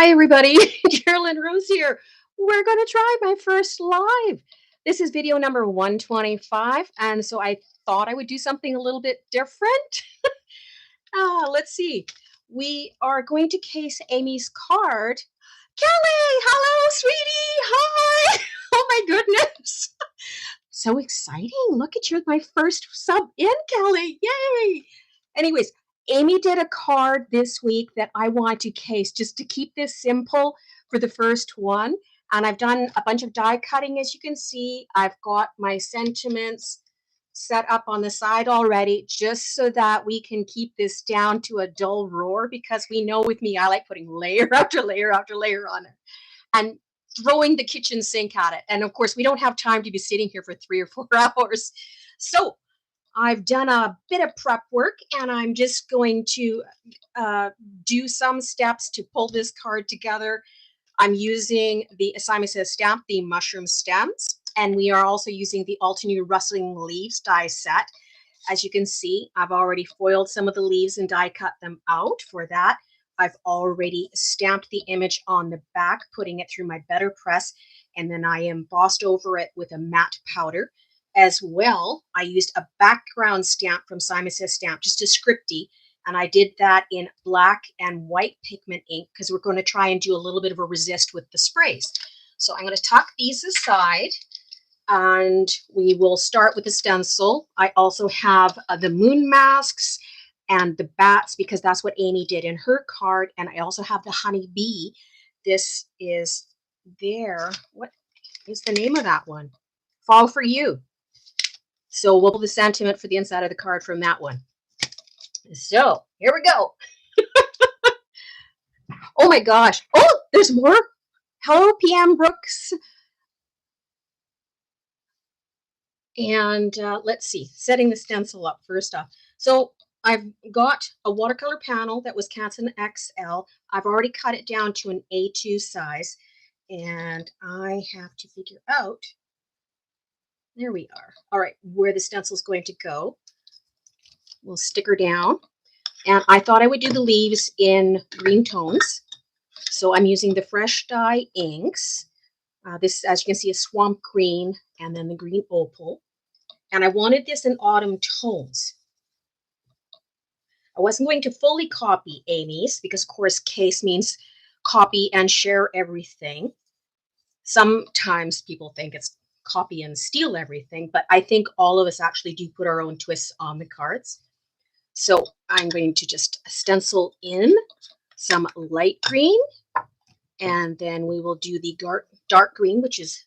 Hi, everybody. Carolyn Rose here. We're going to try my first live. This is video number 125, and so I thought I would do something a little bit different. Let's see. We are going to case Amy's card. Kelly, hello, sweetie. Hi. Oh, my goodness. So exciting. Look at you, my first sub in, Kelly. Yay. Anyways, Amy did a card this week that I want to case just to keep this simple for the first one. And I've done a bunch of die cutting, as you can see. I've got my sentiments set up on the side already, just so that we can keep this down to a dull roar, because we know with me, I like putting layer after layer after layer on it and throwing the kitchen sink at it. And of course, we don't have time to be sitting here for 3 or 4 hours. So I've done a bit of prep work, and I'm just going to do some steps to pull this card together. I'm using the, as Simon says, stamp, the mushroom stems, and we are also using the Altenew Rustling Leaves die set. As you can see, I've already foiled some of the leaves and die cut them out. For that, I've already stamped the image on the back, putting it through my better press, and then I embossed over it with a matte powder. As well, I used a background stamp from Simon Says Stamp, just a scripty, and I did that in black and white pigment ink because we're going to try and do a little bit of a resist with the sprays. So I'm going to tuck these aside, and we will start with the stencil. I also have the moon masks and the bats, because that's what Amy did in her card, and I also have the honey bee. This is there. What is the name of that one? Fall for You. So we'll pull the sentiment for the inside of the card from that one. So here we go. Oh my gosh. Oh, there's more. Hello, PM Brooks. And let's see, setting the stencil up first off. So I've got a watercolor panel that was Canson XL. I've already cut it down to an A2 size, and I have to figure out, there we are. All right, where the stencil is going to go. We'll stick her down. And I thought I would do the leaves in green tones. So I'm using the Fresh Dye inks. This, as you can see, is swamp green and then the green opal. And I wanted this in autumn tones. I wasn't going to fully copy Amy's because, of course, case means copy and share everything. Sometimes people think it's copy and steal everything, but I think all of us actually do put our own twists on the cards. So I'm going to just stencil in some light green, and then we will do the dark green, which is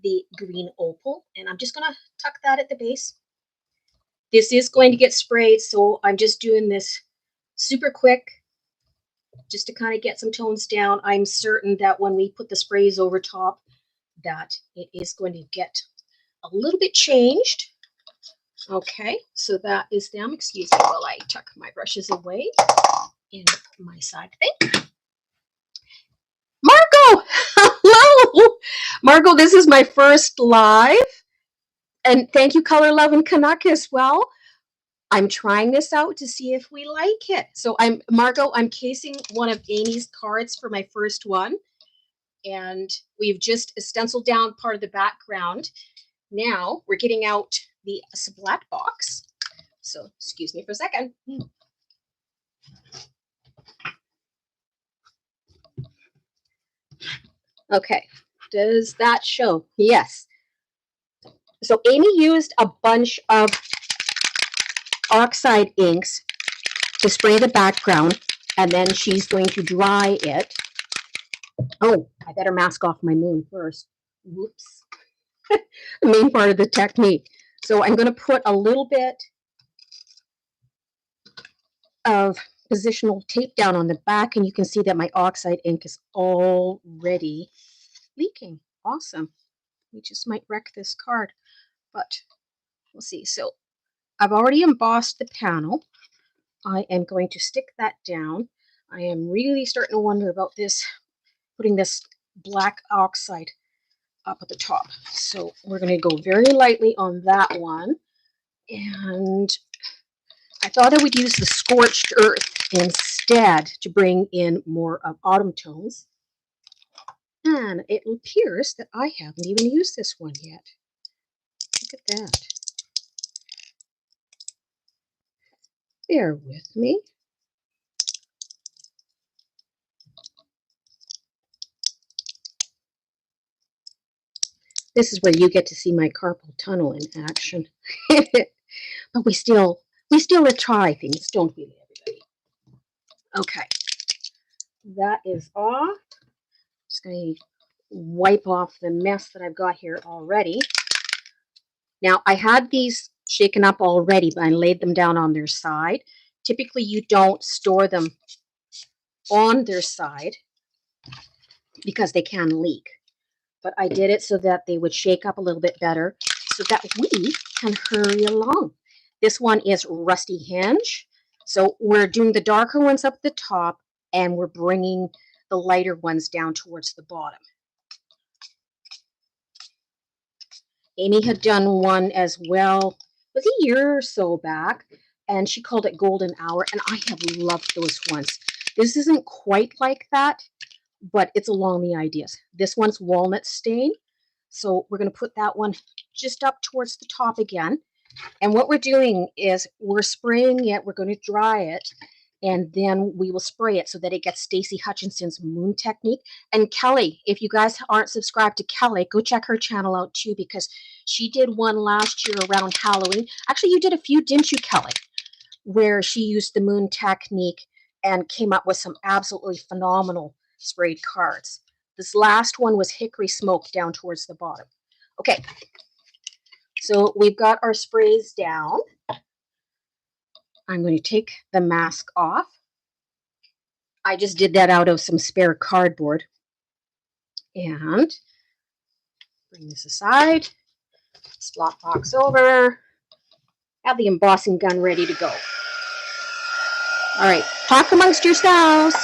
the green opal, and I'm just going to tuck that at the base. This is going to get sprayed, so I'm just doing this super quick just to kind of get some tones down. I'm certain that when we put the sprays over top, that it is going to get a little bit changed. Okay, so that is them. Excuse me while I tuck my brushes away in my side thing. Margot! Hello! Margot, this is my first live. And thank you, Color Love and Canuck as well. I'm trying this out to see if we like it. So Margot, I'm casing one of Amy's cards for my first one. And we've just stenciled down part of the background. Now we're getting out the splat box. So excuse me for a second. Okay, does that show? Yes. So Amy used a bunch of oxide inks to spray the background, and then she's going to dry it. Oh, I better mask off my moon first. Whoops. The main part of the technique. So I'm going to put a little bit of positional tape down on the back, and you can see that my oxide ink is already leaking. Awesome. We just might wreck this card, but we'll see. So I've already embossed the panel. I am going to stick that down. I am really starting to wonder about this, putting this black oxide up at the top. So we're going to go very lightly on that one. And I thought I would use the Scorched Earth instead. instead to bring in more of autumn tones. And it appears that I haven't even used this one yet. Look at that. Bear with me. This is where you get to see my carpal tunnel in action. But we still try things, don't we, everybody? Okay, that is off. Just going to wipe off the mess that I've got here already. Now, I had these shaken up already, but I laid them down on their side. Typically, you don't store them on their side because they can leak. But I did it so that they would shake up a little bit better so that we can hurry along. This one is Rusty Hinge. So we're doing the darker ones up at the top and we're bringing the lighter ones down towards the bottom. Amy had done one as well, it was a year or so back, and she called it Golden Hour, and I have loved those ones. This isn't quite like that, but it's along the ideas. This one's Walnut Stain, so we're going to put that one just up towards the top again. And what we're doing is we're spraying it, we're going to dry it, and then we will spray it so that it gets Stacey Hutchinson's Moon Technique. And Kelly, if you guys aren't subscribed to Kelly, go check her channel out too, because she did one last year around Halloween. Actually, you did a few, didn't you, Kelly? Where she used the Moon Technique and came up with some absolutely phenomenal sprayed cards. This last one was Hickory Smoke down towards the bottom. Okay, so we've got our sprays down. I'm going to take the mask off. I just did that out of some spare cardboard. And bring this aside. Slot box over. Have the embossing gun ready to go. All right, talk amongst yourselves.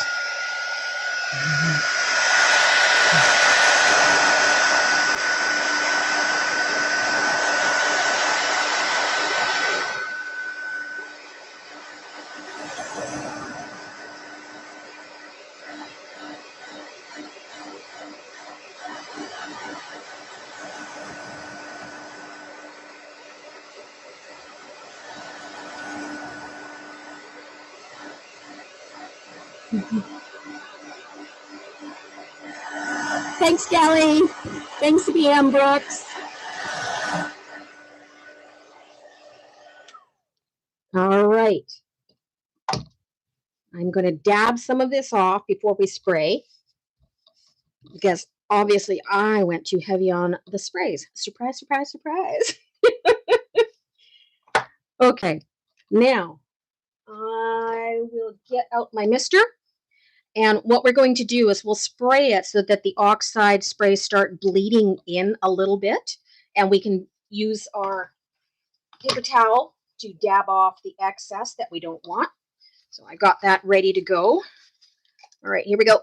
Thanks, Kelly. Thanks, BM Brooks. All right. I'm going to dab some of this off before we spray, because obviously I went too heavy on the sprays. Surprise, surprise, surprise. Okay, now I will get out my mister. And what we're going to do is we'll spray it so that the oxide sprays start bleeding in a little bit. And we can use our paper towel to dab off the excess that we don't want. So I got that ready to go. All right, here we go.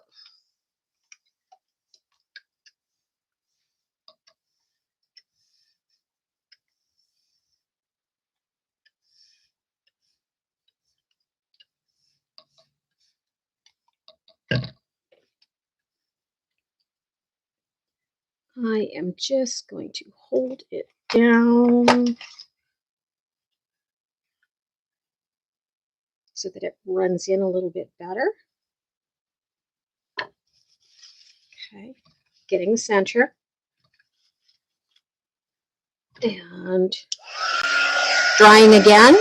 I am just going to hold it down so that it runs in a little bit better. Okay, getting the center. And drying again.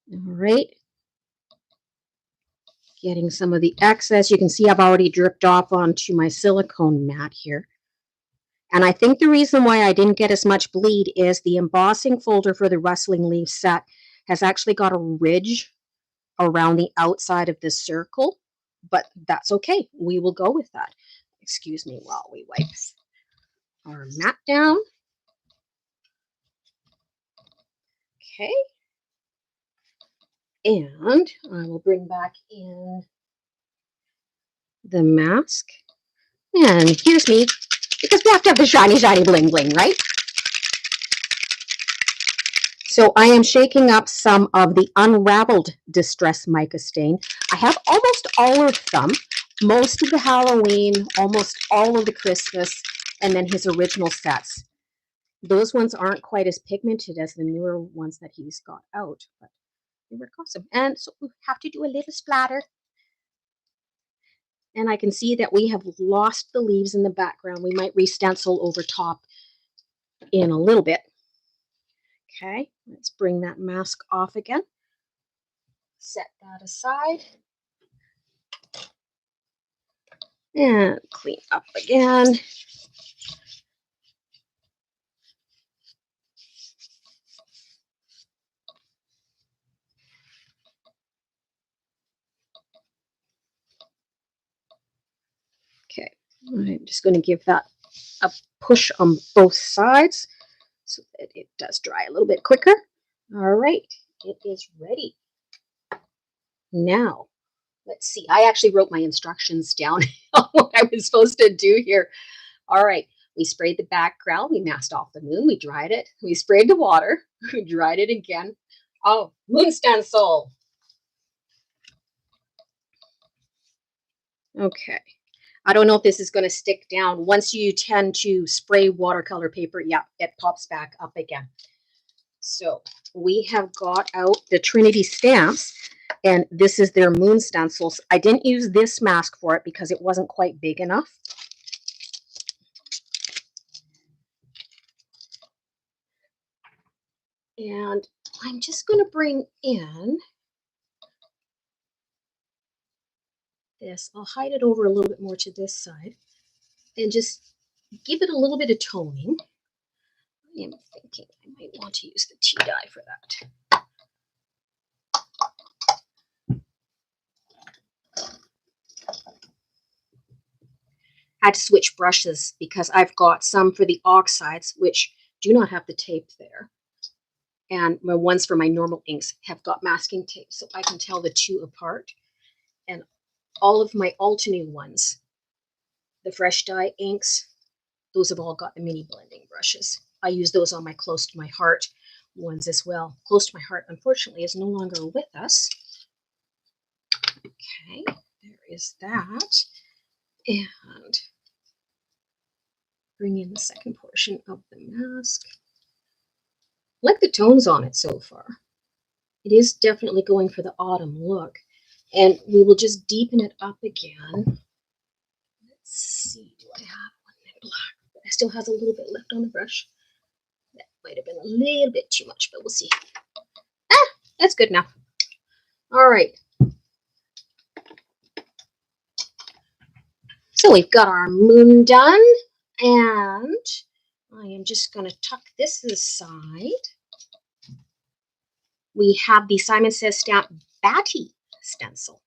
All right. Getting some of the excess. You can see I've already dripped off onto my silicone mat here. And I think the reason why I didn't get as much bleed is the embossing folder for the Rustling Leaf set has actually got a ridge around the outside of the circle, but that's okay. We will go with that. Excuse me while we wipe our mat down. Okay. And I will bring back in the mask. And here's me, because we have to have the shiny, shiny bling bling, right? So I am shaking up some of the unraveled Distress Mica stain. I have almost all of them, most of the Halloween, almost all of the Christmas, and then his original sets. Those ones aren't quite as pigmented as the newer ones that he's got out, but they work awesome. And so we have to do a little splatter. And I can see that we have lost the leaves in the background. We might re-stencil over top in a little bit. Okay, let's bring that mask off again. Set that aside. And clean up again. Okay, I'm just going to give that a push on both sides so that it does dry a little bit quicker. All right, it is ready. Now, let's see. I actually wrote my instructions down on what I was supposed to do here. All right, we sprayed the background. We masked off the moon. We dried it. We sprayed the water. We dried it again. Oh, moon stencil. Okay. I don't know if this is going to stick down. Once you tend to spray watercolor paper, yeah, it pops back up again. So we have got out the Trinity stamps, and this is their moon stencils. I didn't use this mask for it because it wasn't quite big enough. And I'm just going to bring in this. I'll hide it over a little bit more to this side and just give it a little bit of toning. I am thinking I might want to use the tea dye for that. I had to switch brushes because I've got some for the oxides, which do not have the tape there. And my ones for my normal inks have got masking tape, so I can tell the two apart. And all of my Altenew ones, the fresh dye inks, those have all got the mini blending brushes. I use those on my Close to My Heart ones as well. Close to My Heart, unfortunately, is no longer with us. Okay, there is that. And bring in the second portion of the mask. I like the tones on it so far. It is definitely going for the autumn look. And we will just deepen it up again. Let's see, do I have one in black? It still has a little bit left on the brush. That might have been a little bit too much, but we'll see. Ah, that's good enough. All right. So we've got our moon done, and I am just going to tuck this aside. We have the Simon Says Stamp Batty stencil.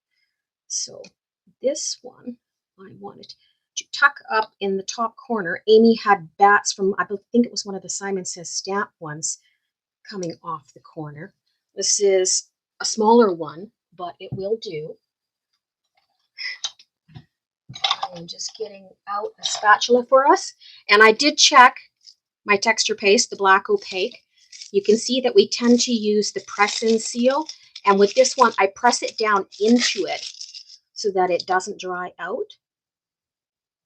So this one I wanted to tuck up in the top corner. Amy had bats from, I think it was one of the Simon Says Stamp ones coming off the corner. This is a smaller one, but it will do. I'm just getting out a spatula for us. And I did check my texture paste, the black opaque. You can see that we tend to use the press-in seal. And with this one, I press it down into it so that it doesn't dry out.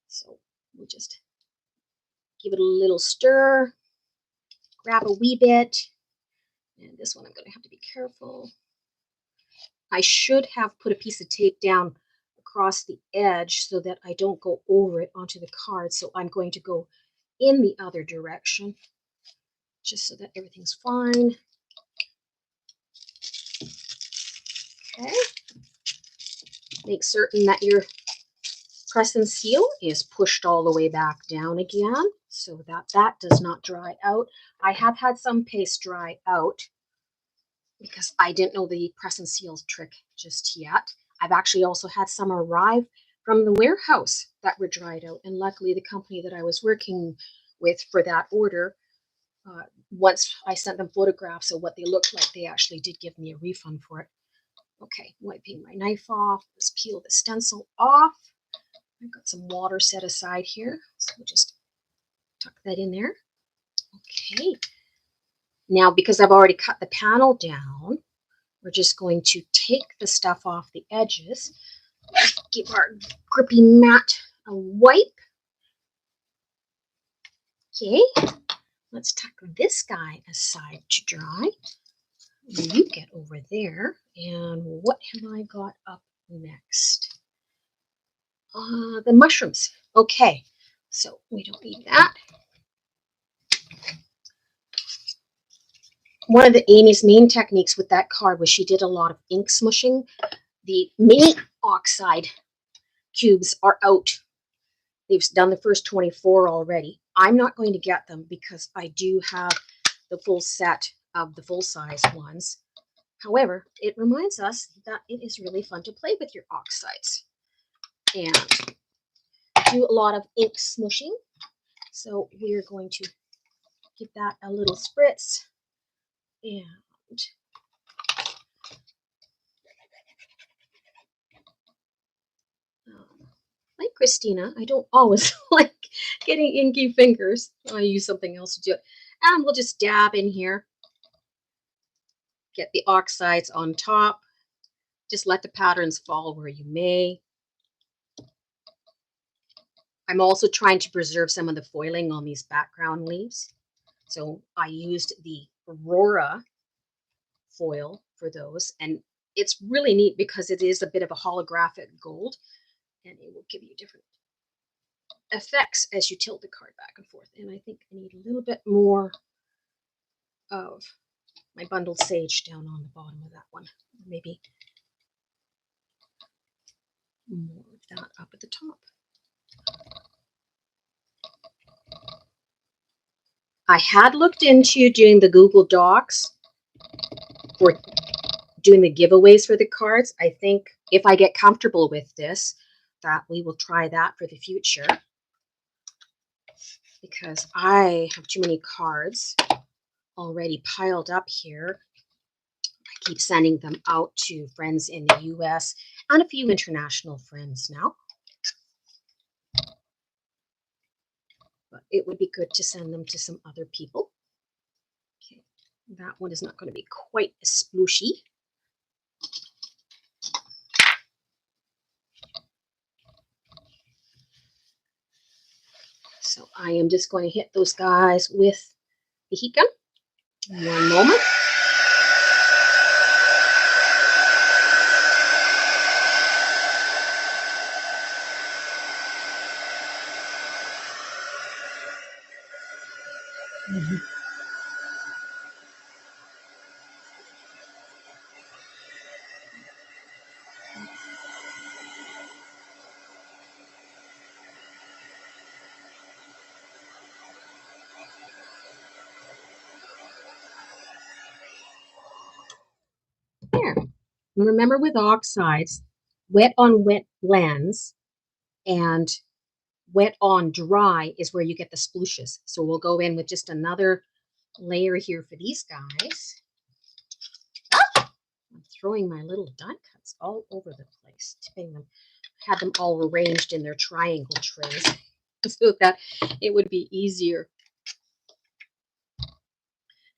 So we'll just give it a little stir, grab a wee bit. And this one I'm going to have to be careful. I should have put a piece of tape down across the edge so that I don't go over it onto the card. So I'm going to go in the other direction just so that everything's fine. Okay. Make certain that your press and seal is pushed all the way back down again so that that does not dry out. I have had some paste dry out because I didn't know the press and seal trick just yet. I've actually also had some arrive from the warehouse that were dried out, and luckily the company that I was working with for that order, once I sent them photographs of what they looked like, they actually did give me a refund for it. Okay, wiping my knife off. Let's peel the stencil off. I've got some water set aside here, so we'll just tuck that in there. Okay. Now, because I've already cut the panel down, we're just going to take the stuff off the edges. Give our grippy mat a wipe. Okay, let's tuck this guy aside to dry. You get over there. And what have I got up next? The mushrooms. Okay, so we don't need that. One of the Amy's main techniques with that card was she did a lot of ink smushing. The mini oxide cubes are out. They've done the first 24 already. I'm not going to get them because I do have the full set of the full-size ones. However, it reminds us that it is really fun to play with your oxides and do a lot of ink smushing. So we're going to give that a little spritz. And like Christina, I don't always like getting inky fingers. I use something else to do it. And we'll just dab in here. Get the oxides on top. Just let the patterns fall where you may. I'm also trying to preserve some of the foiling on these background leaves. So I used the Aurora foil for those. And it's really neat because it is a bit of a holographic gold. And it will give you different effects as you tilt the card back and forth. And I think I need a little bit more of my bundled sage down on the bottom of that one. Maybe more of that up at the top. I had looked into doing the Google Docs for doing the giveaways for the cards. I think if I get comfortable with this, that we will try that for the future, because I have too many cards already piled up here. I keep sending them out to friends in the US and a few international friends now. But it would be good to send them to some other people. Okay, that one is not going to be quite as splooshy. So I am just going to hit those guys with the heat gun. One moment. There. Remember, with oxides, wet on wet blends and wet on dry is where you get the splooshes. So we'll go in with just another layer here for these guys. I'm throwing my little die cuts all over the place, tipping them. I had them all arranged in their triangle trays so that it would be easier.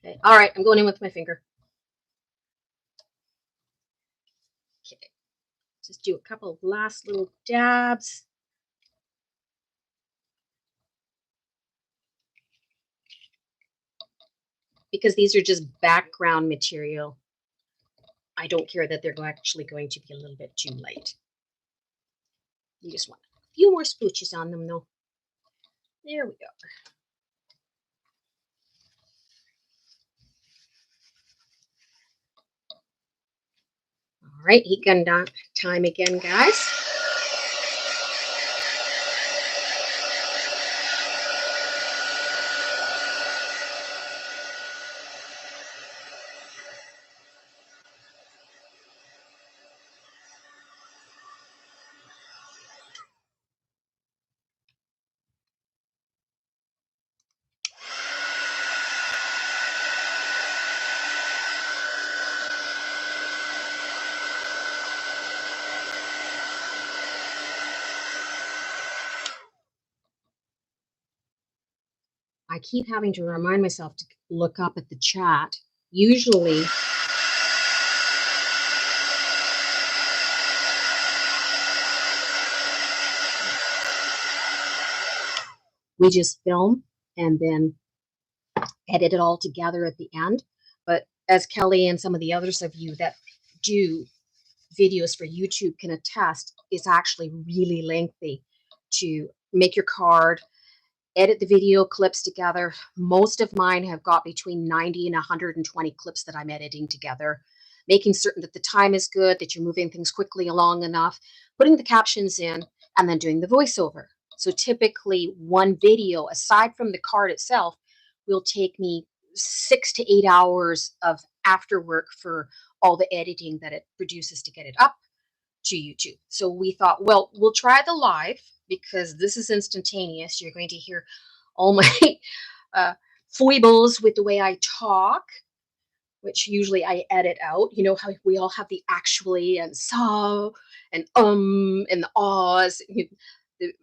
Okay. All right, I'm going in with my finger. Okay, just do a couple of last little dabs. Because these are just background material, I don't care that they're actually going to be a little bit too light. You just want a few more splooches on them, though. There we go. All right, heat gun time again, guys. I keep having to remind myself to look up at the chat. Usually, we just film and then edit it all together at the end. But as Kelly and some of the others of you that do videos for YouTube can attest, it's actually really lengthy to make your card, edit the video clips together. Most of mine have got between 90 and 120 clips that I'm editing together, making certain that the time is good, that you're moving things quickly along enough, putting the captions in, and then doing the voiceover. So typically one video, aside from the card itself, will take me 6 to 8 hours of after work for all the editing that it produces to get it up to YouTube. So we thought, well, we'll try the live because this is instantaneous. You're going to hear all my foibles with the way I talk, which usually I edit out. You know how we all have the actually and so and the ahs, the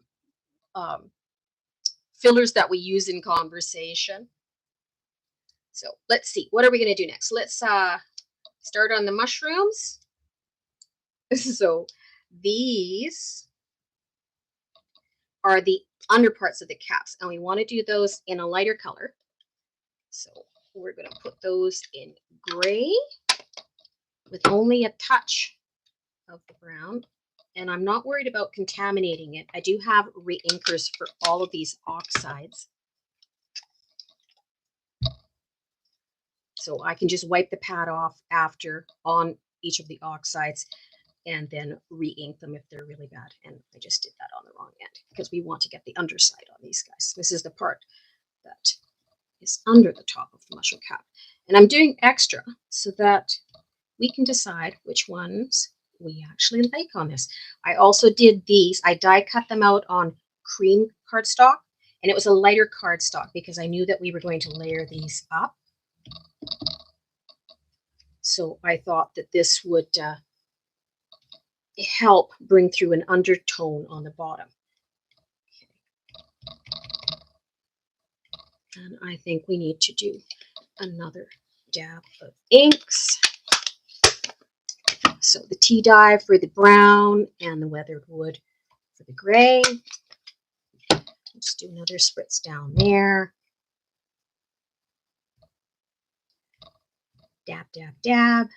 fillers that we use in conversation. So let's see, what are we going to do next? Let's start on the mushrooms. So these are the underparts of the caps, and we want to do those in a lighter color. So we're going to put those in gray with only a touch of the brown. And I'm not worried about contaminating it. I do have re-inkers for all of these oxides. So I can just wipe the pad off after on each of the oxides and then re-ink them if they're really bad. And I just did that on the wrong end because we want to get the underside on these guys. This is the part that is under the top of the mushroom cap. And I'm doing extra so that we can decide which ones we actually like on this. I also did these. I die cut them out on cream cardstock, and it was a lighter cardstock because I knew that we were going to layer these up. So I thought that this would help bring through an undertone on the bottom. And I think we need to do another dab of inks. So the tea dye for the brown and the weathered wood for the gray. Just do another spritz down there. Dab, dab, dab.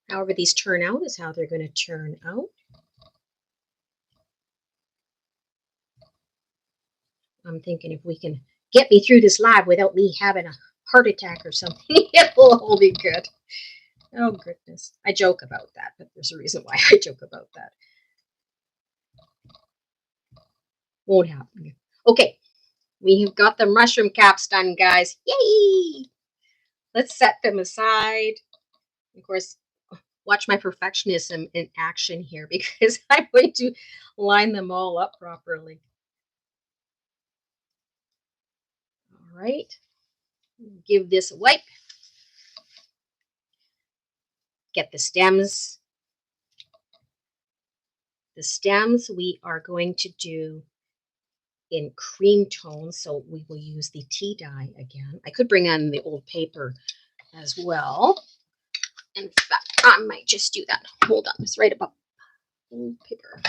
However these turn out is how they're going to turn out. I'm thinking if we can get me through this live without me having a heart attack or something, it'll all be good. Oh, goodness. I joke about that, but there's a reason why I joke about that. Won't happen. Okay, we have got the mushroom caps done, guys. Yay! Let's set them aside. Of course, watch my perfectionism in action here because I'm going to line them all up properly. All right. Give this a wipe. Get the stems. The stems we are going to do in cream tones, so we will use the tea dye again. I could bring on the old paper as well. In fact, I might just do that. Hold on, it's right above old paper.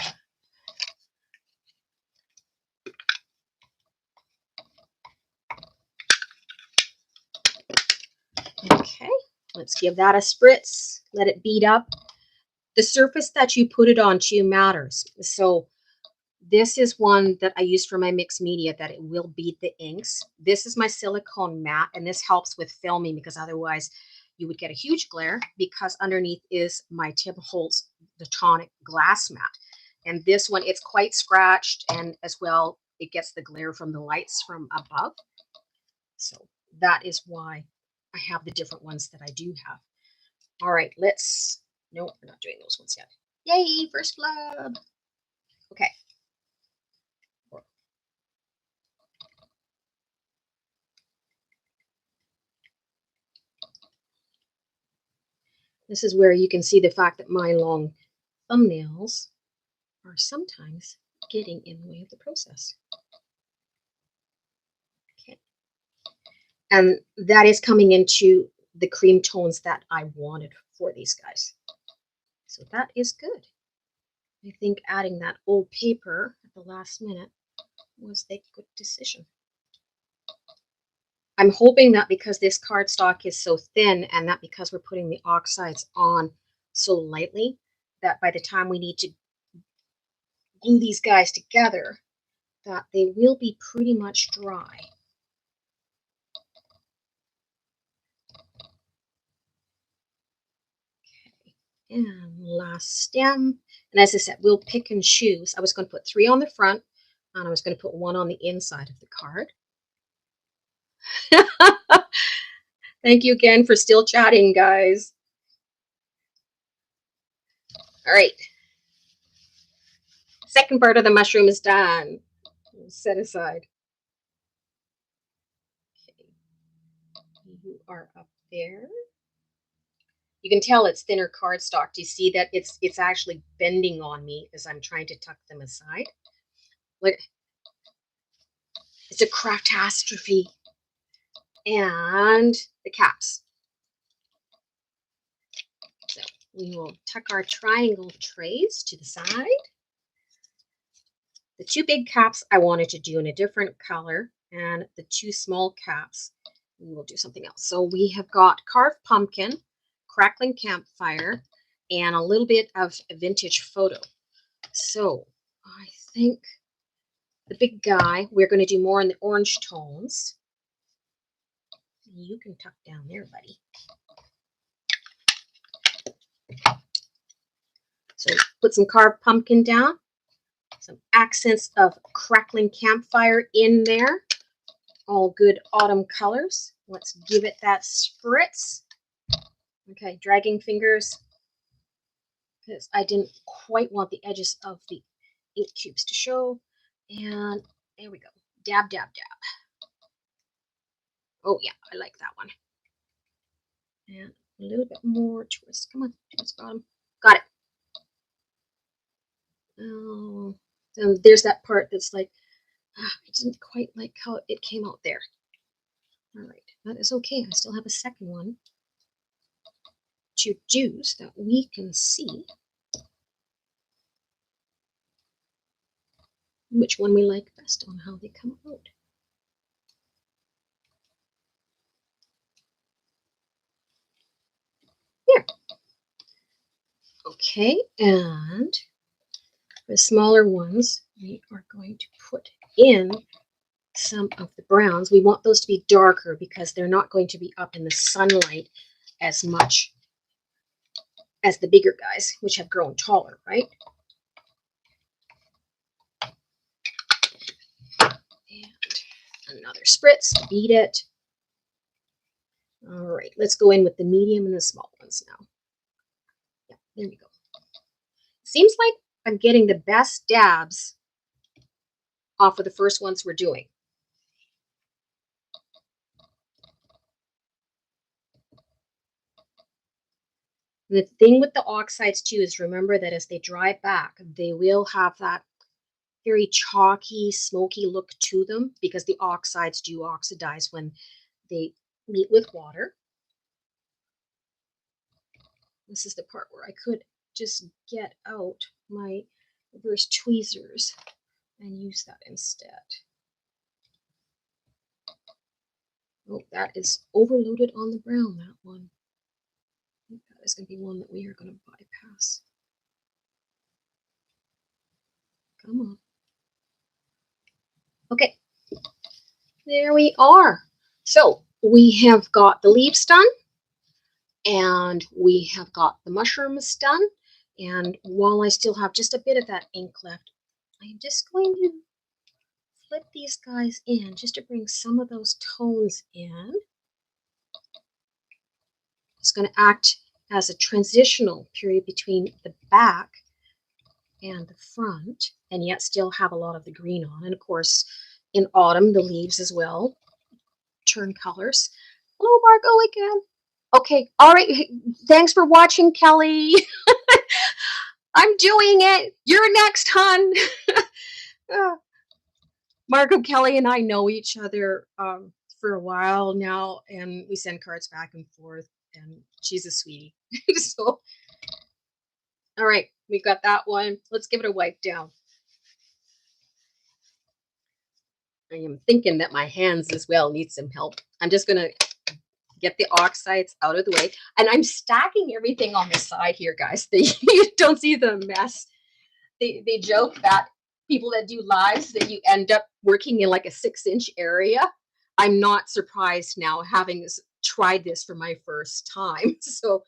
Okay, let's give that a spritz. Let it beat up. The surface that you put it on too matters. So this is one that I use for my mixed media that it will beat the inks. This is my silicone matte, and this helps with filming because otherwise you would get a huge glare because underneath is my Tim Holtz the tonic glass matte. And this one, it's quite scratched, and as well, it gets the glare from the lights from above. So that is why I have the different ones that I do have. All right, let's, no, we're not doing those ones yet. Yay, first flub. Okay. This is where you can see the fact that my long thumbnails are sometimes getting in the way of the process. And that is coming into the cream tones that I wanted for these guys. So that is good. I think adding that old paper at the last minute was a good decision. I'm hoping that because this cardstock is so thin and that because we're putting the oxides on so lightly, that by the time we need to glue these guys together, that they will be pretty much dry. Okay, and last stem. And as I said, we'll pick and choose. I was going to put 3 on the front, and I was going to put 1 on the inside of the card. Thank you again for still chatting, guys. All right. Second part of the mushroom is done. Set aside. Okay. You are up there. You can tell it's thinner cardstock. Do you see that it's actually bending on me as I'm trying to tuck them aside? Like, it's a catastrophe. And the caps. So we will tuck our triangle trays to the side. The 2 big caps I wanted to do in a different color, and the 2 small caps we will do something else. So we have got carved pumpkin, crackling campfire, and a little bit of a vintage photo. So I think the big guy, we're going to do more in the orange tones. You can tuck down there, buddy. So put some carved pumpkin down, some accents of crackling campfire in there. All good autumn colors. Let's give it that spritz. Okay, dragging fingers because I didn't quite want the edges of the ink cubes to show. And there we go. Dab, dab, dab. Oh yeah, I like that one. And a little bit more towards, come on, towards the bottom. Got it. Oh, and there's that part that's like, I didn't quite like how it came out there. All right, that is okay. I still have a second one to do so that we can see which one we like best on how they come out. Here. Okay, and the smaller ones, we are going to put in some of the browns. We want those to be darker because they're not going to be up in the sunlight as much as the bigger guys, which have grown taller, right? And another spritz to beat it. All right, let's go in with the medium and the small ones now. Yeah, there we go. Seems like I'm getting the best dabs off of the first ones we're doing. The thing with the oxides too is remember that as they dry back, they will have that very chalky, smoky look to them because the oxides do oxidize when they meet with water. This is the part where I could just get out my reverse tweezers and use that instead. Oh, that is overloaded on the brown, that one. I think that is going to be one that we are going to bypass. Come on. Okay, there we are. So we have got the leaves done, and we have got the mushrooms done. And while I still have just a bit of that ink left, I'm just going to flip these guys in just to bring some of those tones in. It's going to act as a transitional period between the back and the front, and yet still have a lot of the green on. And of course, in autumn, the leaves as well turn colors. Hello, Margot again. Okay, all right. Thanks for watching, Kelly. I'm doing it. You're next, hun. Margot, Kelly, and I know each other for a while now, and we send cards back and forth, and she's a sweetie. So, all right, we got that one. Let's give it a wipe down. I am thinking that my hands as well need some help. I'm just gonna get the oxides out of the way, and I'm stacking everything on the side here, guys. You don't see the mess. They joke that people that do lives that you end up working in like a 6-inch area. I'm not surprised now, having tried this for my first time. So,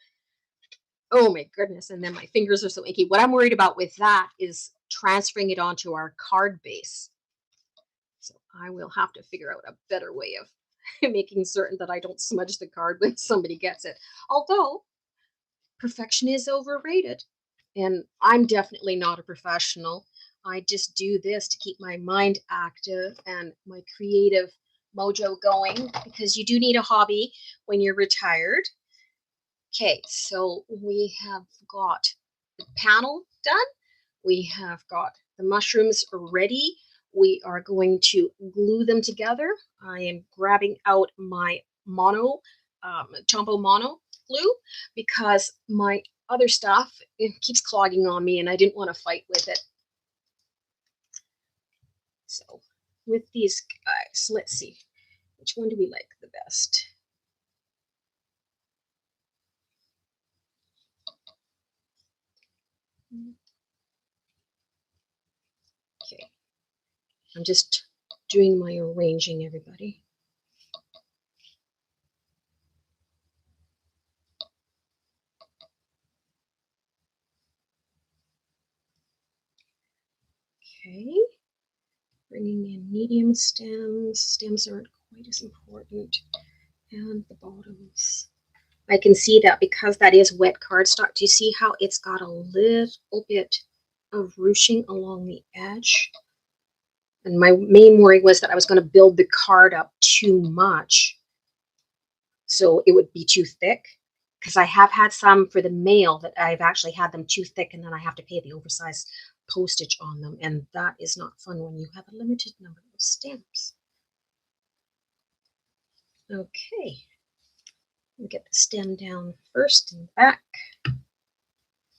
oh my goodness. And then my fingers are so inky. What I'm worried about with that is transferring it onto our card base. So I will have to figure out a better way of making certain that I don't smudge the card when somebody gets it. Although perfection is overrated. And I'm definitely not a professional. I just do this to keep my mind active and my creative mojo going, because you do need a hobby when you're retired. Okay, so we have got the panel done. We have got the mushrooms ready. We are going to glue them together. I am grabbing out my Tombow mono glue, because my other stuff, it keeps clogging on me and I didn't want to fight with it. So with these guys, let's see, which one do we like the best? Okay, I'm just doing my arranging, everybody. Okay, bringing in medium stems. Stems aren't quite as important. And the bottoms. I can see that because that is wet cardstock. Do you see how it's got a little bit of ruching along the edge? And my main worry was that I was going to build the card up too much, so it would be too thick. Because I have had some for the mail that I've actually had them too thick, and then I have to pay the oversized postage on them. And that is not fun when you have a limited number of stamps. Okay. We'll get the stem down first and back.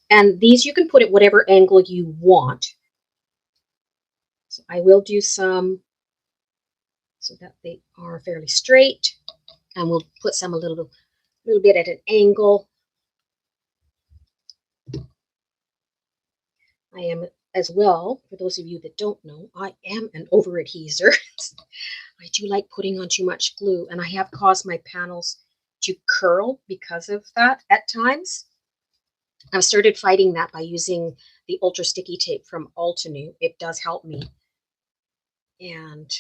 And these you can put at whatever angle you want. So I will do some so that they are fairly straight, and we'll put some a little bit at an angle. I am as well, for those of you that don't know, I am an over adheser. I do like putting on too much glue, and I have caused my panels to curl because of that at times. I've started fighting that by using the ultra sticky tape from Altenew. It does help me. And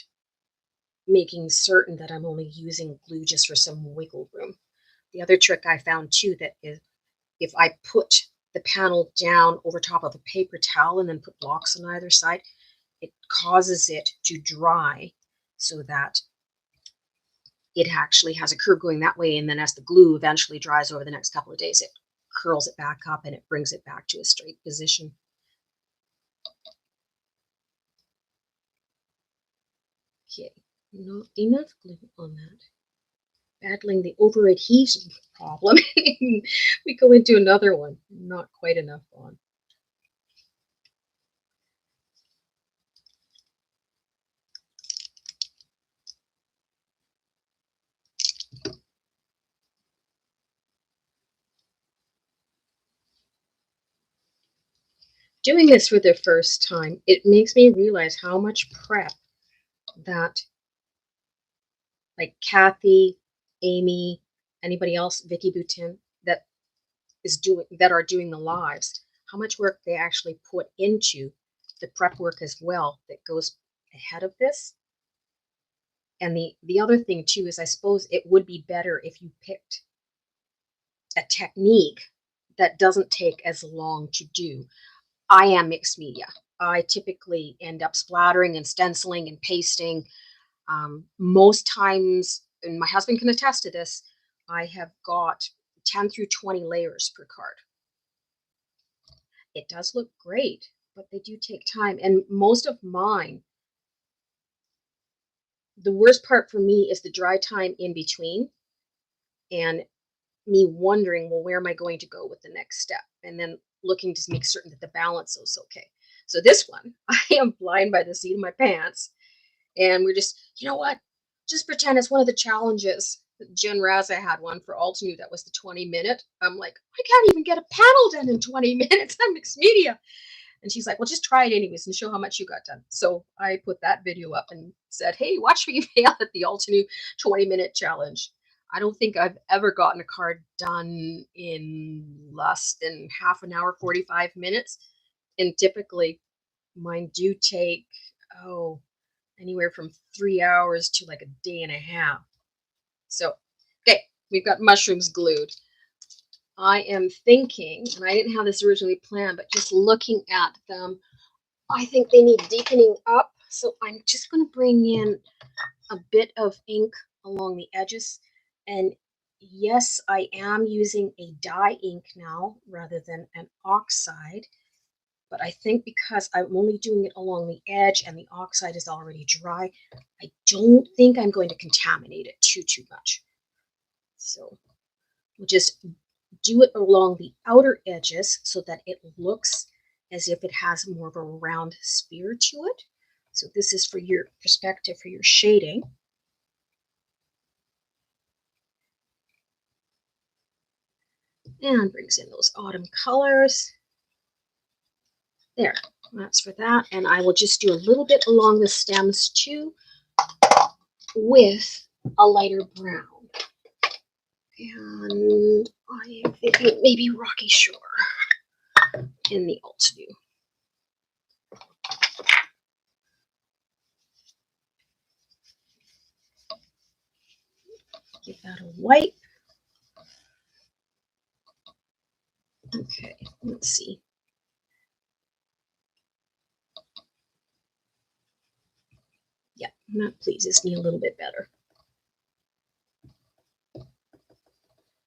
making certain that I'm only using glue just for some wiggle room. The other trick I found too, that is, if I put the panel down over top of a paper towel and then put blocks on either side, it causes it to dry so that it actually has a curve going that way. And then as the glue eventually dries over the next couple of days, it curls it back up and it brings it back to a straight position. Okay, not enough glue on that. Battling the over adhesion problem. We go into another one. Not quite enough on. Doing this for the first time, it makes me realize how much prep that, like Kathy, Amy, anybody else, Vicky Boutin, that are doing the lives, how much work they actually put into the prep work as well that goes ahead of this. And the other thing too is, I suppose it would be better if you picked a technique that doesn't take as long to do. I am mixed media. I typically end up splattering and stenciling and pasting. Most times, and my husband can attest to this, I have got 10 through 20 layers per card. It does look great, but they do take time. And most of mine The worst part for me is the dry time in between and me wondering, well, where am I going to go with the next step? And then looking to make certain that the balance is okay. So this one, I am flying by the seat of my pants. And we're just, you know what? Just pretend it's one of the challenges. Jen Raza had one for Altenew that was the 20-minute. I'm like, I can't even get a panel done in 20 minutes. I'm mixed media. And she's like, well, just try it anyways and show how much you got done. So I put that video up and said, hey, watch me fail at the Altenew 20-minute challenge. I don't think I've ever gotten a card done in less than half an hour, 45 minutes. And typically mine do take, oh, anywhere from 3 hours to like a day and a half. So, okay, we've got mushrooms glued. I am thinking, and I didn't have this originally planned, but just looking at them, I think they need deepening up. So I'm just going to bring in a bit of ink along the edges. And yes, I am using a dye ink now rather than an oxide. But I think because I'm only doing it along the edge and the oxide is already dry, I don't think I'm going to contaminate it too much. So we'll just do it along the outer edges so that it looks as if it has more of a round sphere to it. So this is for your perspective, for your shading. And brings in those autumn colors. There, that's for that. And I will just do a little bit along the stems too with a lighter brown. And I am thinking maybe Rocky Shore in the Altenew. Give that a wipe. Okay, let's see. Yeah, that pleases me a little bit better.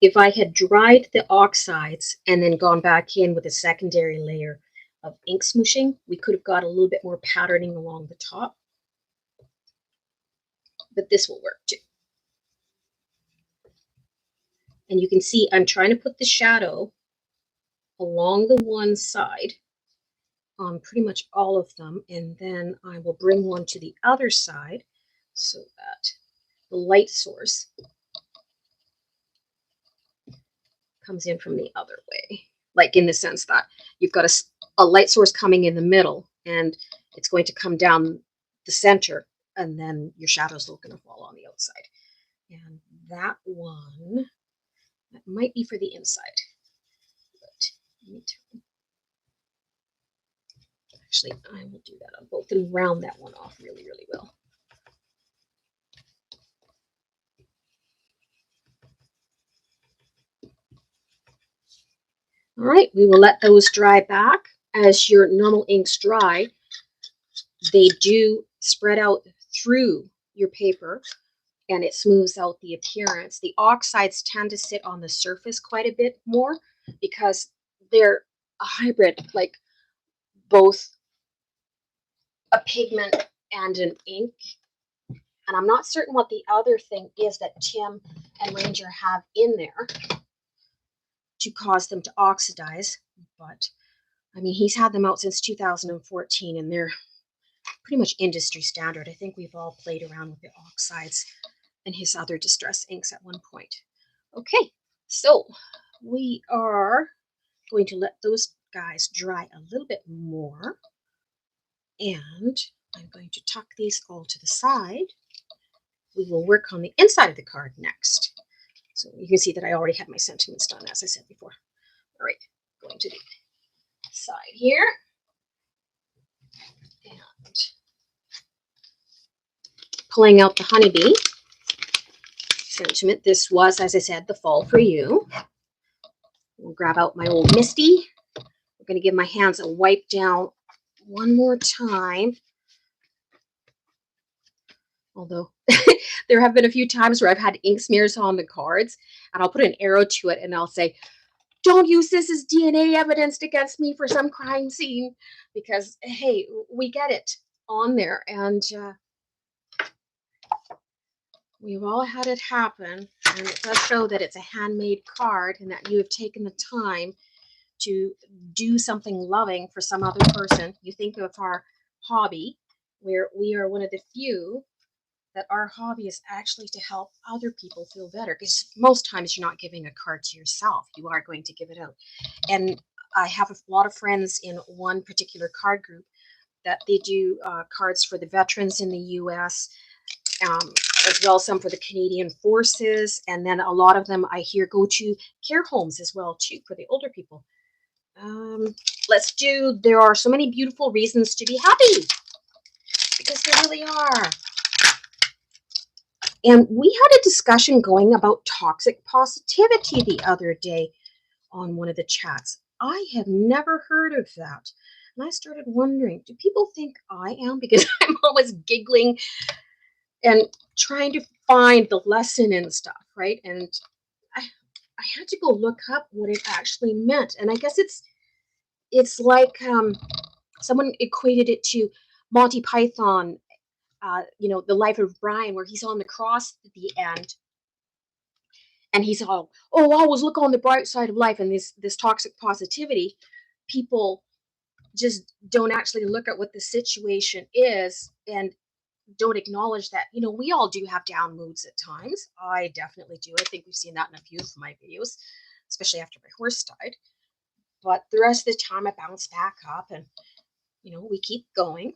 If I had dried the oxides and then gone back in with a secondary layer of ink smooshing, we could have got a little bit more patterning along the top. But this will work too. And you can see I'm trying to put the shadow along the one side on pretty much all of them. And then I will bring one to the other side so that the light source comes in from the other way. Like in the sense that you've got a light source coming in the middle and it's going to come down the center and then your shadow's going to fall on the outside. And that one, that might be for the inside. But actually, I will do that on both and round that one off really, really well. All right, we will let those dry back. As your normal inks dry, they do spread out through your paper and it smooths out the appearance. The oxides tend to sit on the surface quite a bit more because they're a hybrid, like both a pigment and an ink. And I'm not certain what the other thing is that Tim and Ranger have in there to cause them to oxidize. But I mean, he's had them out since 2014 and they're pretty much industry standard. I think we've all played around with the oxides and his other distress inks at one point. Okay, so we are going to let those guys dry a little bit more. And I'm going to tuck these all to the side. We will work on the inside of the card next. So you can see that I already had my sentiments done, as I said before. All right, going to the side here. And pulling out the honeybee sentiment. This was, as I said, the fall for you. We'll grab out my old Misty. I'm going to give my hands a wipe down one more time. Although there have been a few times where I've had ink smears on the cards and I'll put an arrow to it and I'll say, don't use this as DNA evidence against me for some crime scene because, hey, we get it on there. And We've all had it happen, and it does show that it's a handmade card and that you have taken the time to do something loving for some other person. You think of our hobby, where we are one of the few that our hobby is actually to help other people feel better. Because most times you're not giving a card to yourself, you are going to give it out. And I have a lot of friends in one particular card group that they do cards for the veterans in the US, um, as well as some for the Canadian Forces. And then a lot of them I hear go to care homes as well too for the older people. Um, let's do. There are so many beautiful reasons to be happy because there really are. And we had a discussion going about toxic positivity the other day on one of the chats. I have never heard of that. And I started wondering, do people think I am? Because I'm always giggling and trying to find the lesson and stuff, right? And I I had to go look up what it actually meant. And I guess it's like someone equated it to Monty Python, the life of Brian, where he's on the cross at the end, and he's all, "Oh, always look on the bright side of life." And this toxic positivity, people just don't actually look at what the situation is and don't acknowledge that we all do have down moods at times. I definitely do. I think we've seen that in a few of my videos, especially after my horse died. But the rest of the time, I bounce back up and we keep going.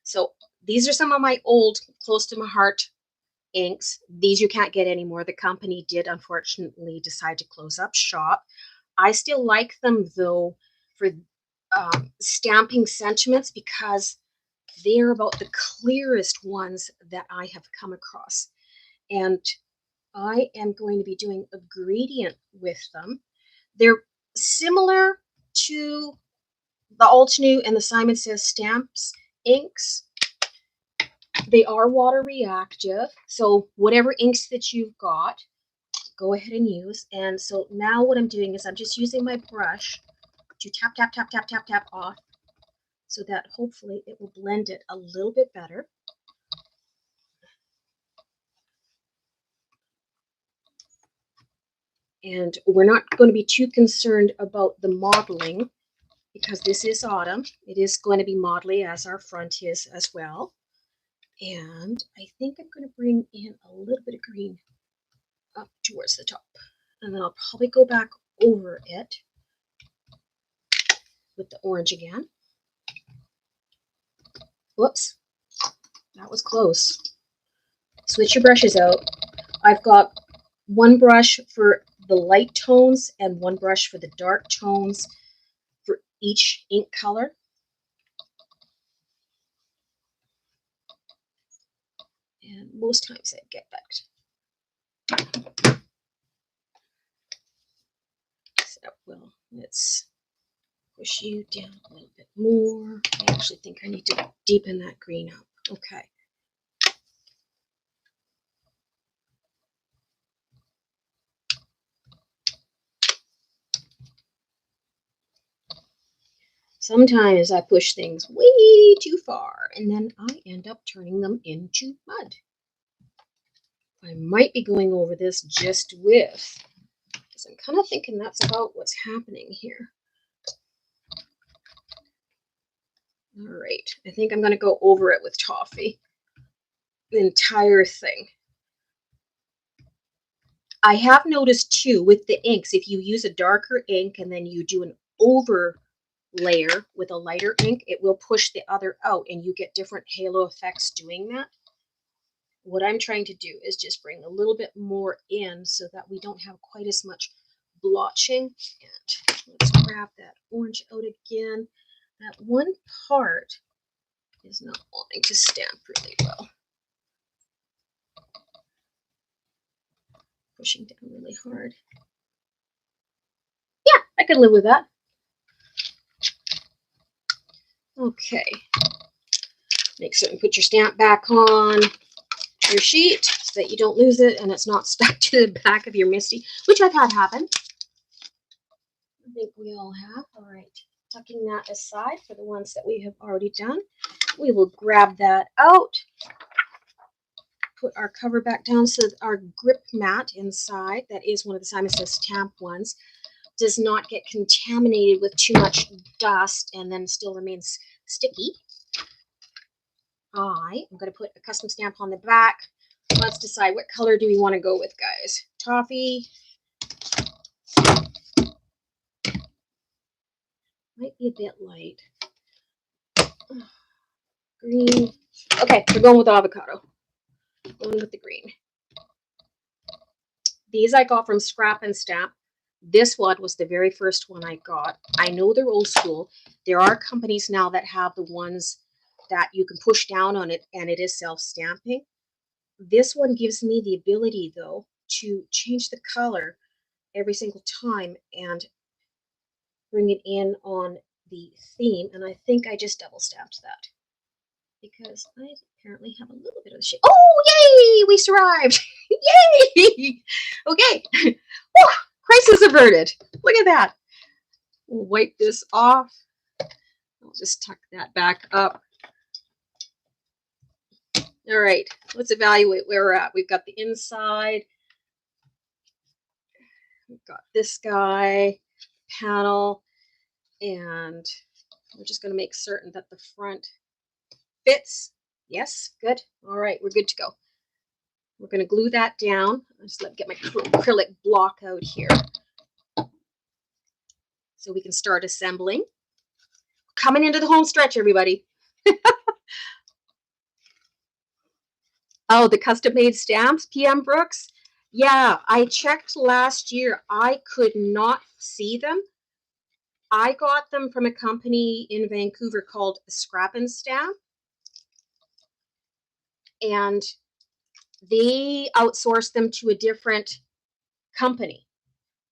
So these are some of my old, close to my heart inks. These you can't get anymore. The company did unfortunately decide to close up shop. I still like them though for stamping sentiments because they're about the clearest ones that I have come across. And I am going to be doing a gradient with them. They're similar to the Altenew and the Simon Says Stamps inks. They are water reactive, so whatever inks that you've got, go ahead and use. And so now what I'm doing is I'm just using my brush to tap, tap, tap, tap, tap, tap off so that hopefully it will blend it a little bit better. And we're not going to be too concerned about the modeling because this is autumn. It is going to be modelly as our front is as well. And I think I'm going to bring in a little bit of green up towards the top. And then I'll probably go back over it with the orange again. Whoops, that was close. Switch your brushes out. I've got one brush for the light tones and one brush for the dark tones for each ink color. And most times I get back. So, well, let's push you down a little bit more. I actually think I need to deepen that green up. Okay. Sometimes I push things way too far and then I end up turning them into mud. I might be going over this just with, because I'm kind of thinking that's about what's happening here. All right, I think I'm going to go over it with toffee, the entire thing. I have noticed too with the inks, if you use a darker ink and then you do an over layer with a lighter ink, it will push the other out and you get different halo effects doing that. What I'm trying to do is just bring a little bit more in so that we don't have quite as much blotching. And let's grab that orange out again. That one part is not wanting to stamp really well. Pushing down really hard. Yeah, I could live with that. Okay. Make certain put your stamp back on your sheet so that you don't lose it and it's not stuck to the back of your MISTI, which I've had happen. I think we all have. All right. Tucking that aside for the ones that we have already done. We will grab that out, put our cover back down so that our grip mat inside, that is one of the Simon Says Stamp ones, does not get contaminated with too much dust and then still remains sticky. I'm going to put a custom stamp on the back. Let's decide what color do we want to go with, guys. Toffee. Might be a bit light. Green. Okay, we're going with avocado. Going with the green. These I got from Scrap and Stamp. This one was the very first one I got. I know they're old school. There are companies now that have the ones that you can push down on it and it is self-stamping. This one gives me the ability, though, to change the color every single time and bring it in on the theme. And I think I just double stamped that because I apparently have a little bit of the shade. Oh, yay! We survived! Yay! Okay. Whew, crisis averted. Look at that. We'll wipe this off. I'll just tuck that back up. All right, let's evaluate where we're at. We've got the inside. We've got this guy, panel, and we're just going to make certain that the front fits. Yes, good. All right, we're good to go. We're going to glue that down. I'll just get my acrylic block out here so we can start assembling. Coming into the home stretch, everybody. Oh, the custom-made stamps, PM Brooks? Yeah, I checked last year. I could not see them. I got them from a company in Vancouver called Scrap and Stamp. And they outsourced them to a different company.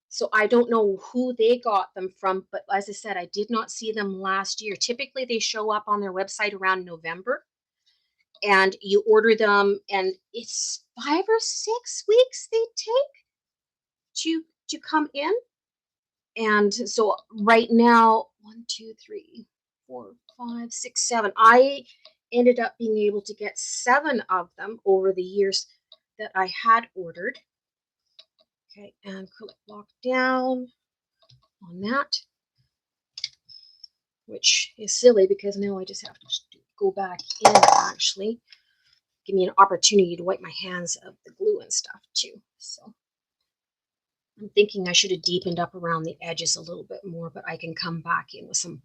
So I don't know who they got them from, but as I said, I did not see them last year. Typically, they show up on their website around November. And you order them, and it's 5 or 6 weeks they take to come in. And so right now, 1, 2, 3, 4, 5, 6, 7. I ended up being able to get 7 of them over the years that I had ordered. Okay, and acrylic block down on that, which is silly because now I just have to go back in actually. Give me an opportunity to wipe my hands of the glue and stuff too. So I'm thinking I should have deepened up around the edges a little bit more, but I can come back in with some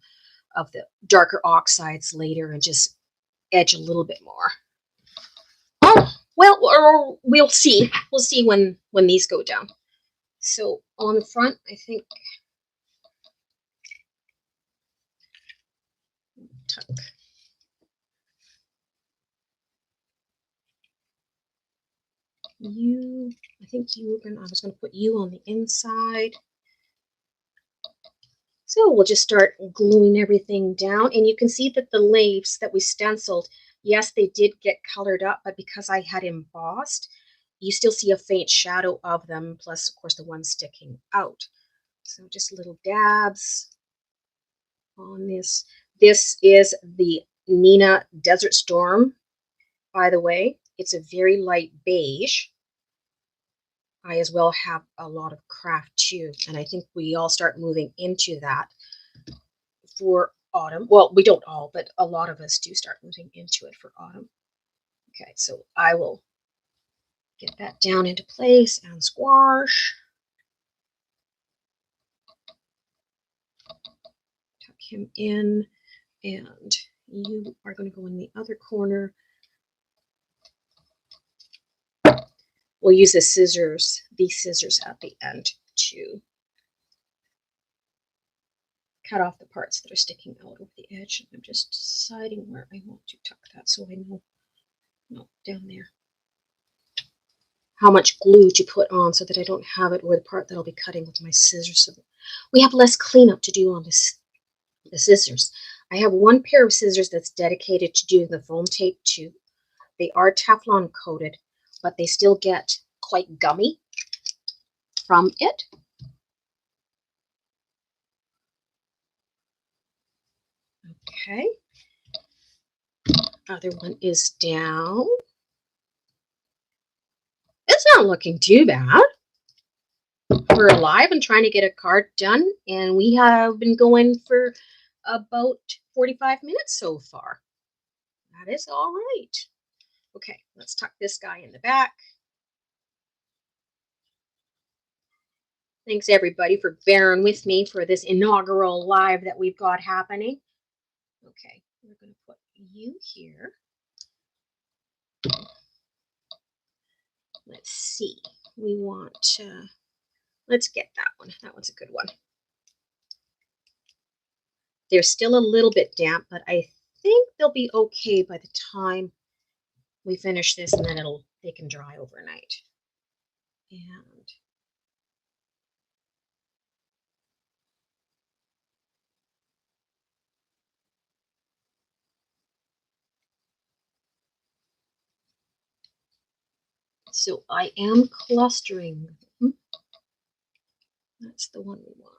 of the darker oxides later and just edge a little bit more. Oh, well, or we'll see. We'll see when these go down. So on the front, I think tuck. You, I think you were gonna, I was gonna put you on the inside. So we'll just start gluing everything down. And you can see that the leaves that we stenciled, yes, they did get colored up, but because I had embossed, you still see a faint shadow of them, plus, of course, the one sticking out. So just little dabs on this. This is the Nina Desert Storm, by the way. It's a very light beige. I as well have a lot of craft too, and I think we all start moving into that for autumn. Well, we don't all, but a lot of us do start moving into it for autumn. Okay, so I will get that down into place and squash. Tuck him in, and you are going to go in the other corner. We'll use the scissors, these scissors at the end to cut off the parts that are sticking out over the edge. I'm just deciding where I want to tuck that so I know, no, down there, how much glue to put on so that I don't have it over the part that I'll be cutting with my scissors. So we have less cleanup to do on the scissors. I have one pair of scissors that's dedicated to doing the foam tape too. They are Teflon coated, but they still get quite gummy from it. Okay. Other one is down. That's not looking too bad. We're alive and trying to get a card done, and we have been going for about 45 minutes so far. That is all right. Okay, let's tuck this guy in the back. Thanks everybody for bearing with me for this inaugural live that we've got happening. Okay, we're going to put you here. Let's see. We want let's get that one. That one's a good one. They're still a little bit damp, but I think they'll be okay by the time we finish this, and then they can dry overnight. And so I am clustering them. That's the one we want.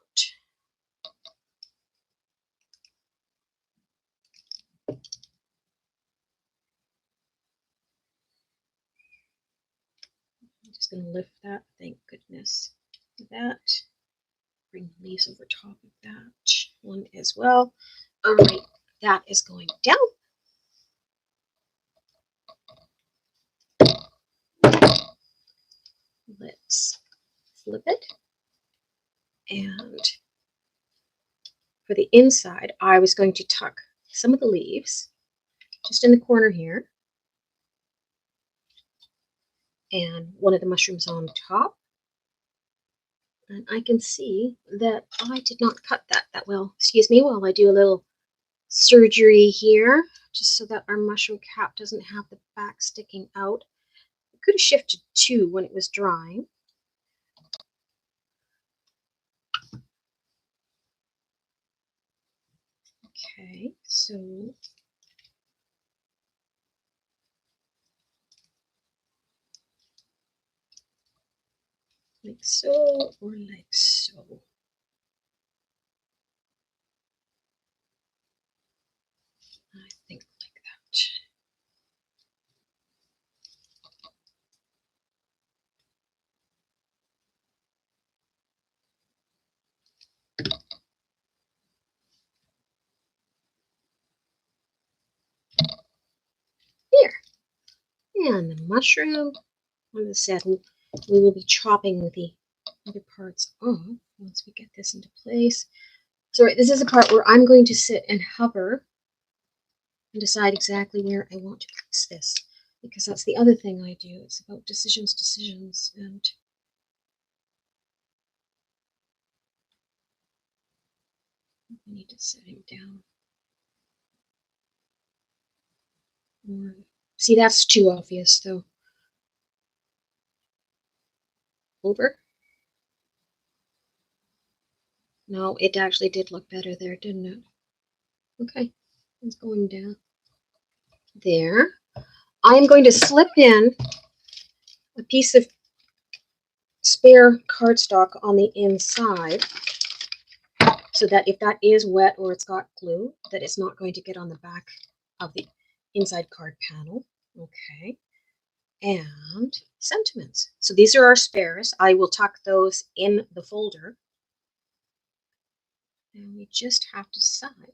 I'm just going to lift that, thank goodness. That. Bring the leaves over top of that one as well. All right, that is going down. Let's flip it. And for the inside, I was going to tuck some of the leaves just in the corner here, and one of the mushrooms on top. And I can see that I did not cut that well. Excuse me, while I do a little surgery here, just so that our mushroom cap doesn't have the back sticking out. I could have shifted two when it was drying. Okay, so like so, or like so. I think like that. Here. And the mushroom, like I said, we will be chopping the other parts off once we get this into place. So this is a part where I'm going to sit and hover and decide exactly where I want to place this, because that's the other thing I do. It's about decisions, and I need to set him down. See, that's too obvious, though. Over. No, it actually did look better there, didn't it? Okay, it's going down. There. I'm going to slip in a piece of spare cardstock on the inside, so that if that is wet or it's got glue, that it's not going to get on the back of the inside card panel. Okay. And sentiments. So these are our spares. I will tuck those in the folder. And we just have to decide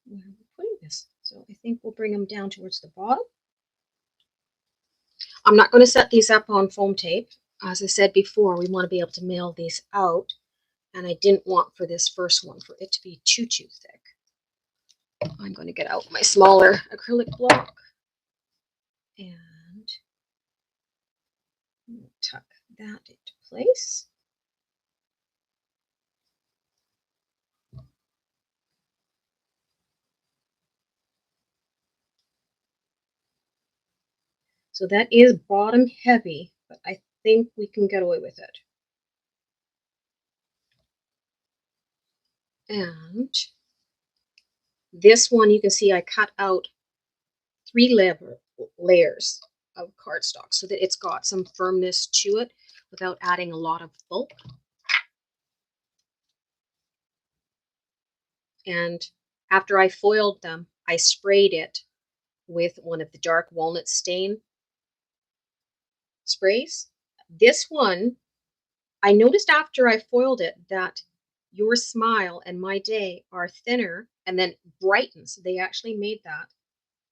where we're putting this. So I think we'll bring them down towards the bottom. I'm not going to set these up on foam tape. As I said before, we want to be able to mail these out. And I didn't want for this first one for it to be too thick. I'm going to get out my smaller acrylic block and tuck that into place. So that is bottom heavy, but I think we can get away with it. And this one, you can see I cut out 3 layers of cardstock so that it's got some firmness to it without adding a lot of bulk. And after I foiled them, I sprayed it with one of the dark walnut stain sprays. This one, I noticed after I foiled it that your smile and my day are thinner and then brightens. They actually made that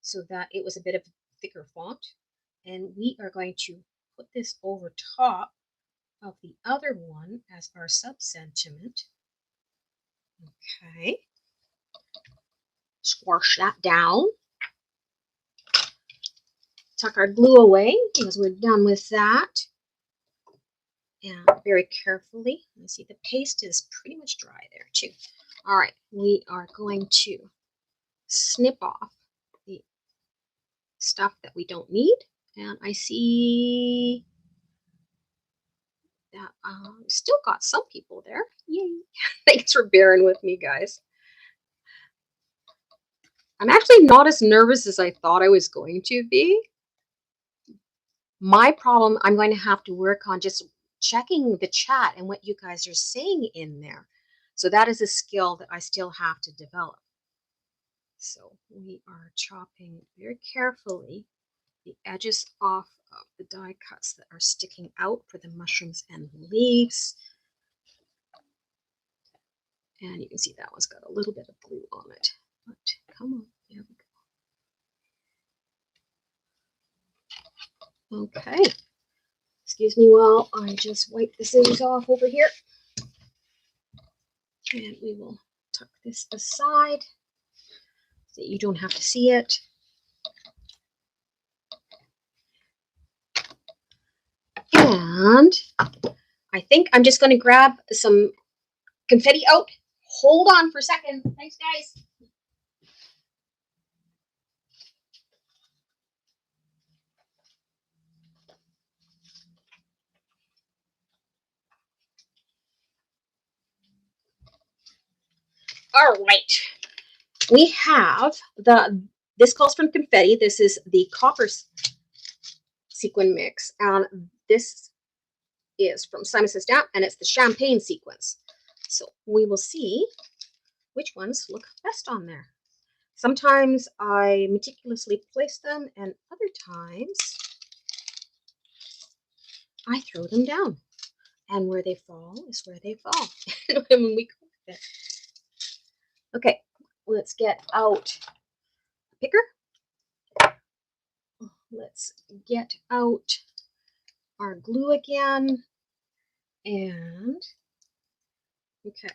so that it was a bit of a thicker font. And we are going to put this over top of the other one as our sub-sentiment. Okay. Squash that down. Tuck our glue away because we're done with that. And very carefully, you see the paste is pretty much dry there too. All right, we are going to snip off the stuff that we don't need. And I see that still got some people there. Yay. Thanks for bearing with me, guys. I'm actually not as nervous as I thought I was going to be. My problem, I'm going to have to work on just checking the chat and what you guys are saying in there. So that is a skill that I still have to develop. So we are chopping very carefully the edges off of the die cuts that are sticking out for the mushrooms and the leaves. And you can see that one's got a little bit of glue on it. But come on, there we go. Okay. Excuse me while I just wipe the scissors off over here. And we will tuck this aside so you don't have to see it. And I think I'm just going to grab some confetti out. Hold on for a second. Thanks, guys. All right. We have this calls from confetti. This is the copper sequin mix. And this is from Simon Says Stamp, and it's the champagne sequence. So we will see which ones look best on there. Sometimes I meticulously place them, and other times I throw them down. And where they fall is where they fall. When we cook it. Okay, let's get out a picker. Let's get out our glue again. And, okay,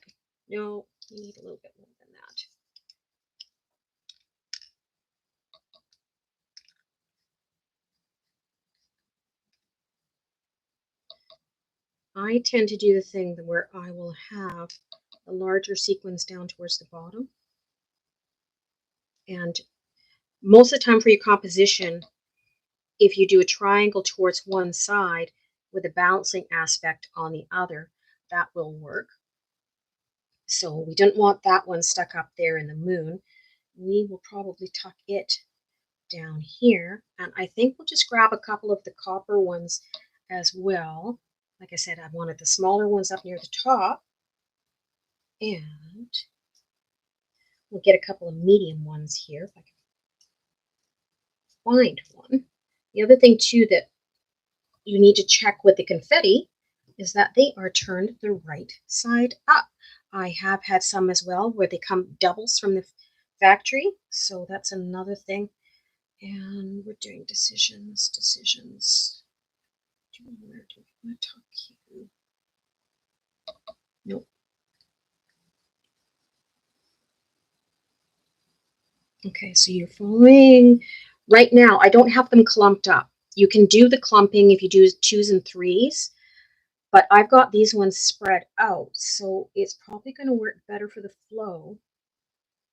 no, we need a little bit more than that. I tend to do the thing where I will have a larger sequence down towards the bottom. And most of the time for your composition, if you do a triangle towards one side with a balancing aspect on the other, that will work. So we don't want that one stuck up there in the moon. We will probably tuck it down here. And I think we'll just grab a couple of the copper ones as well. Like I said, I wanted the smaller ones up near the top. And we'll get a couple of medium ones here if I can find one. The other thing too that you need to check with the confetti is that they are turned the right side up. I have had some as well where they come doubles from the factory, so that's another thing. And we're doing decisions. Where do we want to tuck you? Nope. Okay, so you're following. Right now, I don't have them clumped up. You can do the clumping if you do 2s and 3s, but I've got these ones spread out, so it's probably going to work better for the flow.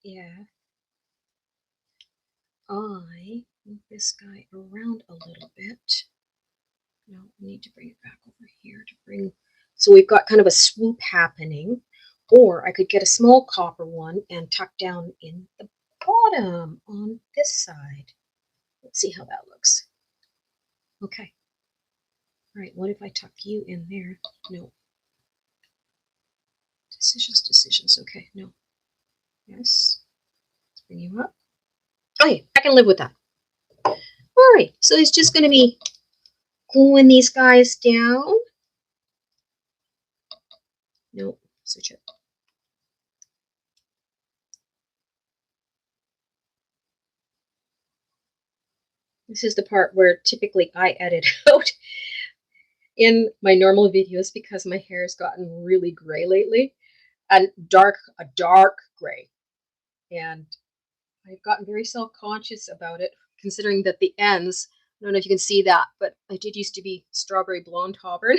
Yeah. I move this guy around a little bit. No, we need to bring it back over here to bring, so we've got kind of a swoop happening, or I could get a small copper one and tuck down in the bottom on this side. Let's see how that looks. Okay. All right, what if I tuck you in there? No. Decisions. Okay, no. Yes. Let's bring you up. Okay, I can live with that. All right, so it's just going to be gluing these guys down. Nope, switch it. This is the part where typically I edit out in my normal videos because my hair has gotten really gray lately, and a dark gray. And I've gotten very self-conscious about it, considering that the ends, I don't know if you can see that, but I did used to be strawberry blonde auburn.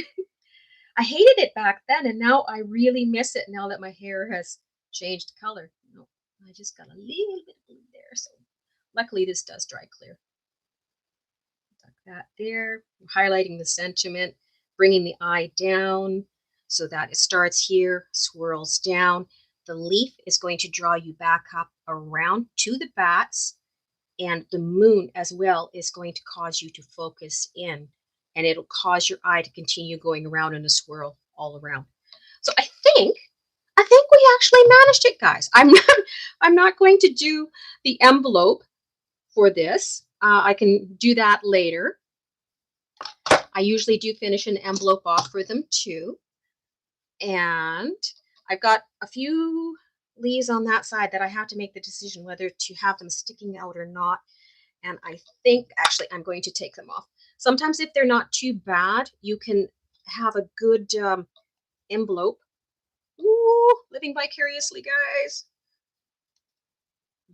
I hated it back then, and now I really miss it now that my hair has changed color. No, I just got a little bit of blue there, so luckily this does dry clear. Tuck that there, highlighting the sentiment, bringing the eye down so that it starts here, swirls down. The leaf is going to draw you back up around to the bats, and the moon as well is going to cause you to focus in, and it'll cause your eye to continue going around in a swirl all around. So I think we actually managed it, guys. I'm not going to do the envelope for this. I can do that later. I usually do finish an envelope off for them too. And I've got a few leaves on that side that I have to make the decision whether to have them sticking out or not. And I think actually I'm going to take them off. Sometimes if they're not too bad, you can have a good envelope. Ooh, living vicariously, guys.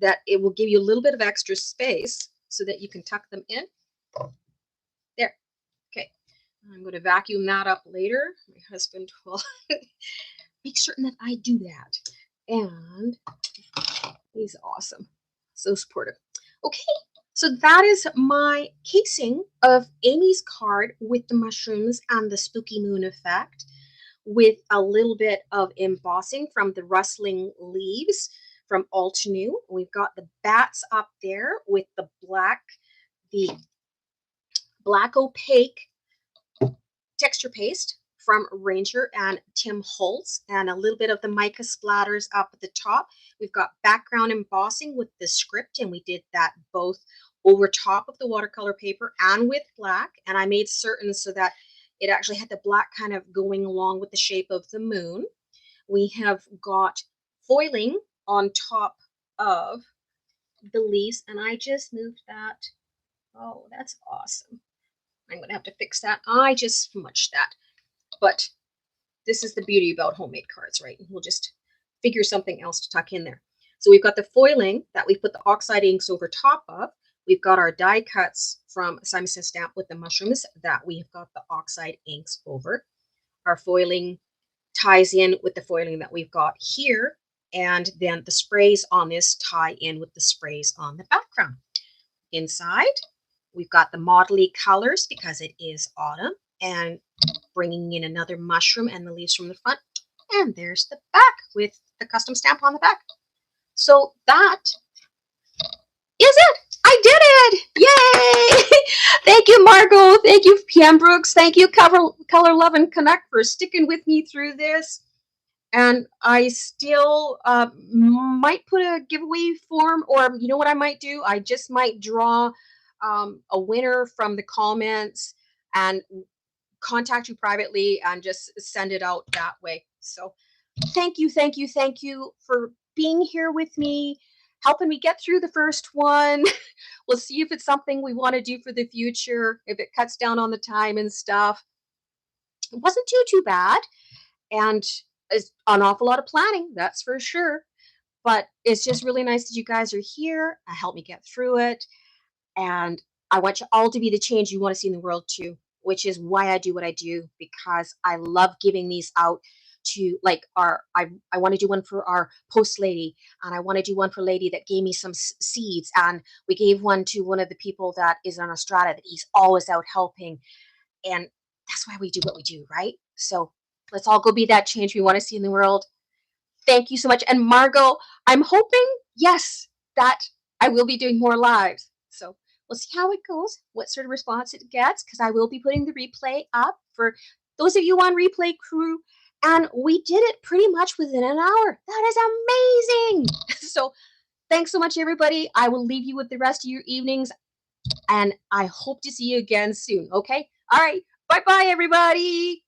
That it will give you a little bit of extra space so that you can tuck them in. There. Okay. I'm going to vacuum that up later. My husband will make certain that I do that. And he's awesome. So supportive. Okay. So that is my casing of Amy's card with the mushrooms and the spooky moon effect, with a little bit of embossing from the rustling leaves from Altenew. We've got the bats up there with the black opaque texture paste from Ranger and Tim Holtz, and a little bit of the mica splatters up at the top. We've got background embossing with the script, and we did that both over top of the watercolor paper and with black, and I made certain so that it actually had the black kind of going along with the shape of the moon. We have got foiling on top of the leaves, and I just moved that. Oh, that's awesome. I'm going to have to fix that. I just smudged that. But this is the beauty about homemade cards, right? We'll just figure something else to tuck in there. So we've got the foiling that we put the oxide inks over top of. We've got our die cuts from Simon Says Stamp with the mushrooms that we have got the oxide inks over. Our foiling ties in with the foiling that we've got here, and then the sprays on this tie in with the sprays on the background. Inside, we've got the modelly colors because it is autumn, and bringing in another mushroom and the leaves from the front. And there's the back with the custom stamp on the back. So that is it. I did it! Yay! Thank you, Margot. Thank you, PM Brooks. Thank you, Color Love and Connect, for sticking with me through this. And I still might put a giveaway form, or you know what I might do? I just might draw a winner from the comments and contact you privately and just send it out that way. So thank you for being here with me, helping me get through the first one. We'll see if it's something we want to do for the future, if it cuts down on the time and stuff. It wasn't too bad, and it's an awful lot of planning, that's for sure. But it's just really nice that you guys are here and help me get through it. And I want you all to be the change you want to see in the world too, which is why I do what I do, because I love giving these out to, like, I want to do one for our post lady, and I want to do one for a lady that gave me some seeds, and we gave one to one of the people that is on Australia that he's always out helping. And that's why we do what we do, right? So let's all go be that change we want to see in the world. Thank you so much. And Margot, I'm hoping, yes, that I will be doing more lives. So we'll see how it goes, what sort of response it gets, because I will be putting the replay up for those of you on Replay Crew. And we did it pretty much within an hour. That is amazing. So thanks so much, everybody. I will leave you with the rest of your evenings, and I hope to see you again soon. Okay? All right. Bye bye, everybody.